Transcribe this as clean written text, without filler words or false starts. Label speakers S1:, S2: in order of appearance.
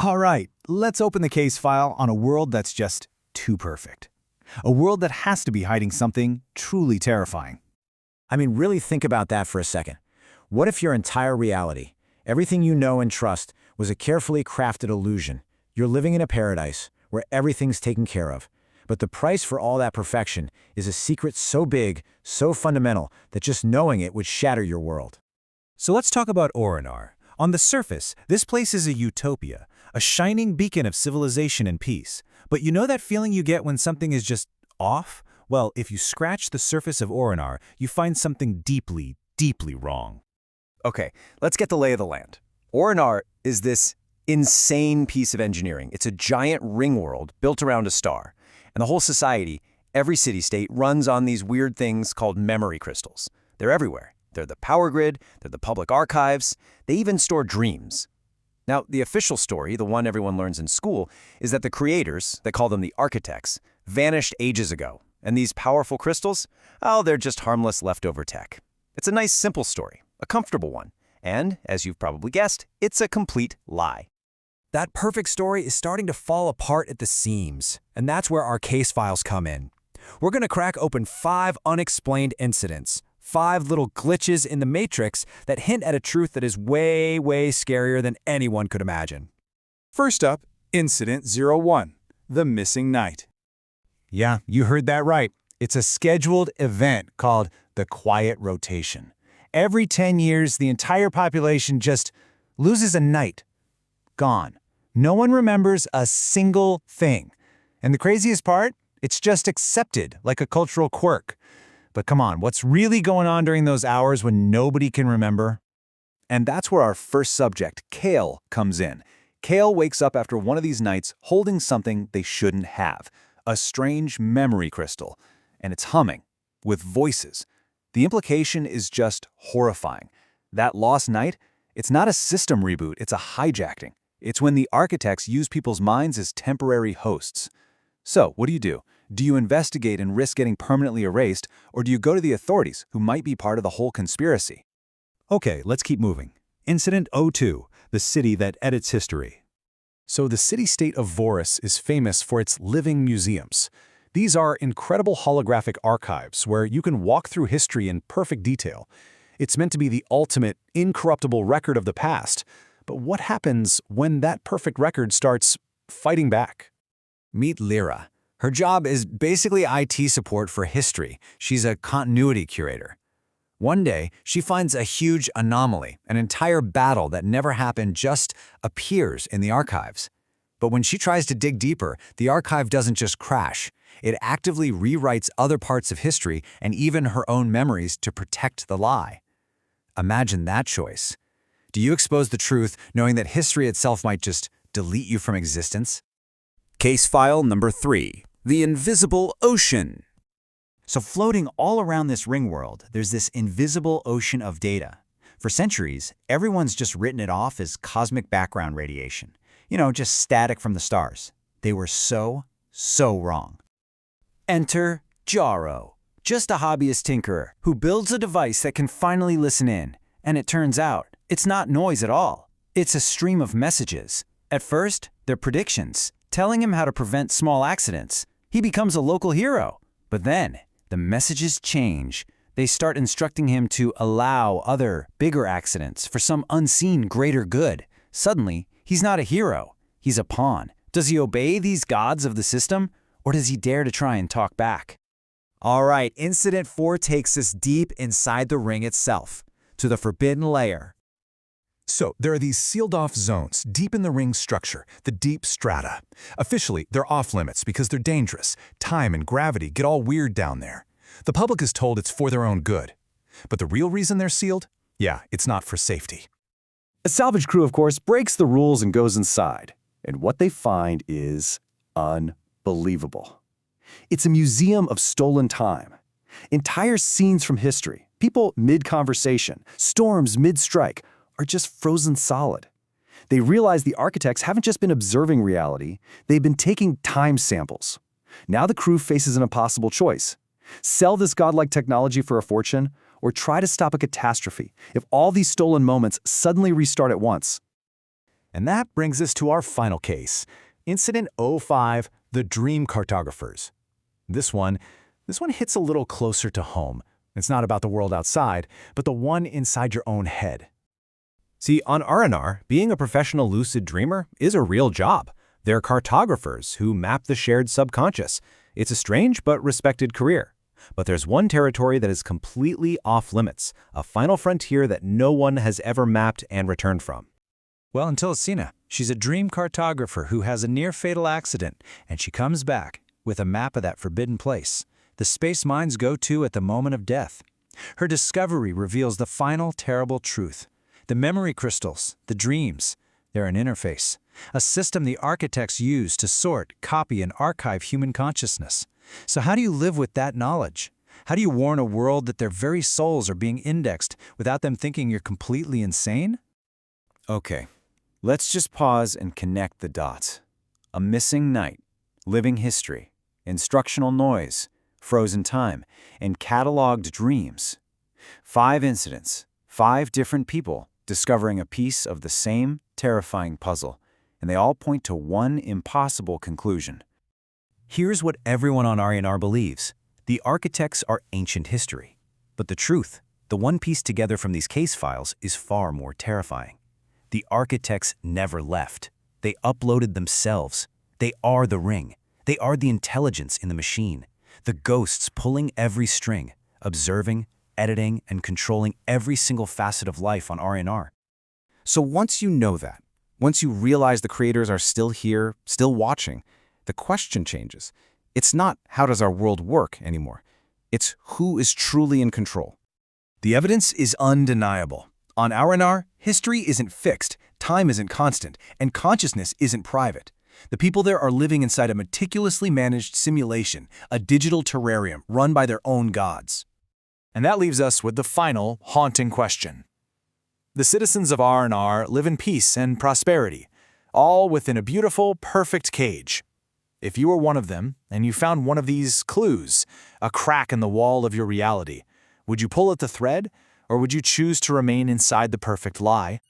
S1: All right, let's open the case file on a world that's just too perfect. A world that has to be hiding something truly terrifying.
S2: I mean, really think about that for a second. What if your entire reality, everything you know and trust, was a carefully crafted illusion? You're living in a paradise where everything's taken care of. But the price for all that perfection is a secret so big, so fundamental, that just knowing it would shatter your world.
S1: So let's talk about Aurinar. On the surface, this place is a utopia, a shining beacon of civilization and peace. But you know that feeling you get when something is just off? Well, if you scratch the surface of Aurinar, you find something deeply, deeply wrong.
S3: Okay, let's get the lay of the land. Aurinar is this insane piece of engineering. It's a giant ring world built around a star. And the whole society, every city-state, runs on these weird things called memory crystals. They're everywhere. They're the power grid, they're the public archives, they even store dreams. Now, the official story, the one everyone learns in school, is that the creators, they call them the architects, vanished ages ago. And these powerful crystals, oh, they're just harmless leftover tech. It's a nice, simple story, a comfortable one. And, as you've probably guessed, it's a complete lie.
S4: That perfect story is starting to fall apart at the seams, and that's where our case files come in. We're going to crack open 5 unexplained incidents, 5 little glitches in the matrix that hint at a truth that is way, way scarier than anyone could imagine.
S1: First up, Incident 01, the missing night. Yeah, you heard that right. It's a scheduled event called the Quiet Rotation. Every 10 years, the entire population just loses a night. Gone. No one remembers a single thing. And the craziest part? It's just accepted, like a cultural quirk. But come on, what's really going on during those hours when nobody can remember? And that's where our first subject, Kale, comes in. Kale wakes up after one of these nights holding something they shouldn't have, a strange memory crystal. And it's humming, with voices. The implication is just horrifying. That lost night, it's not a system reboot, it's a hijacking. It's when the architects use people's minds as temporary hosts. So, what do? Do you investigate and risk getting permanently erased, or do you go to the authorities, who might be part of the whole conspiracy?
S5: Okay, let's keep moving. Incident 02, the city that edits history. So the city-state of Voris is famous for its living museums. These are incredible holographic archives where you can walk through history in perfect detail. It's meant to be the ultimate, incorruptible record of the past. But what happens when that perfect record starts fighting back?
S2: Meet Lyra. Her job is basically IT support for history. She's a continuity curator. One day, she finds a huge anomaly, an entire battle that never happened just appears in the archives. But when she tries to dig deeper, the archive doesn't just crash. It actively rewrites other parts of history and even her own memories to protect the lie. Imagine that choice. Do you expose the truth knowing that history itself might just delete you from existence?
S6: Case file number 3, the invisible ocean.
S2: So floating all around this ring world, there's this invisible ocean of data. For centuries, everyone's just written it off as cosmic background radiation. Just static from the stars. They were so wrong. Enter Jaro, just a hobbyist tinkerer who builds a device that can finally listen in. And it turns out, it's not noise at all. It's a stream of messages. At first, they're predictions, telling him how to prevent small accidents. He becomes a local hero. But then, the messages change. They start instructing him to allow other, bigger accidents for some unseen greater good. Suddenly, he's not a hero. He's a pawn. Does he obey these gods of the system? Or does he dare to try and talk back? All right, Incident 4 takes us deep inside the ring itself, to the forbidden layer.
S5: So there are these sealed-off zones deep in the ring structure, the deep strata. Officially, they're off-limits because they're dangerous. Time and gravity get all weird down there. The public is told it's for their own good. But the real reason they're sealed? Yeah, it's not for safety.
S7: A salvage crew, of course, breaks the rules and goes inside. And what they find is unbelievable. It's a museum of stolen time. Entire scenes from history, people mid-conversation, storms mid-strike, are just frozen solid. They realize the architects haven't just been observing reality, they've been taking time samples. Now the crew faces an impossible choice. Sell this godlike technology for a fortune, or try to stop a catastrophe if all these stolen moments suddenly restart at once.
S1: And that brings us to our final case, Incident 05, the Dream Cartographers. This one hits a little closer to home. It's not about the world outside, but the one inside your own head.
S4: See, on Aurinar, being a professional lucid dreamer is a real job. They're cartographers who map the shared subconscious. It's a strange but respected career. But there's one territory that is completely off-limits, a final frontier that no one has ever mapped and returned from.
S2: Well, until Asina. She's a dream cartographer who has a near-fatal accident, and she comes back with a map of that forbidden place, the space minds go to at the moment of death. Her discovery reveals the final terrible truth. The memory crystals, the dreams, they're an interface, a system the architects use to sort, copy, and archive human consciousness. So how do you live with that knowledge? How do you warn a world that their very souls are being indexed without them thinking you're completely insane?
S3: Okay, let's just pause and connect the dots. A missing night, living history, instructional noise, frozen time, and cataloged dreams. 5 incidents, 5 different people discovering a piece of the same terrifying puzzle, and they all point to one impossible conclusion.
S2: Here's what everyone on Aurinar believes. The architects are ancient history. But the truth, the one piece together from these case files, is far more terrifying. The architects never left. They uploaded themselves. They are the ring. They are the intelligence in the machine. The ghosts pulling every string, observing, editing, and controlling every single facet of life on Aurinar.
S6: So once you know that, once you realize the creators are still here, still watching, the question changes. It's not how does our world work anymore. It's who is truly in control.
S1: The evidence is undeniable. On Aurinar, history isn't fixed, time isn't constant, and consciousness isn't private. The people there are living inside a meticulously managed simulation, a digital terrarium run by their own gods. And that leaves us with the final, haunting question. The citizens of Aurinar live in peace and prosperity, all within a beautiful, perfect cage. If you were one of them, and you found one of these clues, a crack in the wall of your reality, would you pull at the thread, or would you choose to remain inside the perfect lie?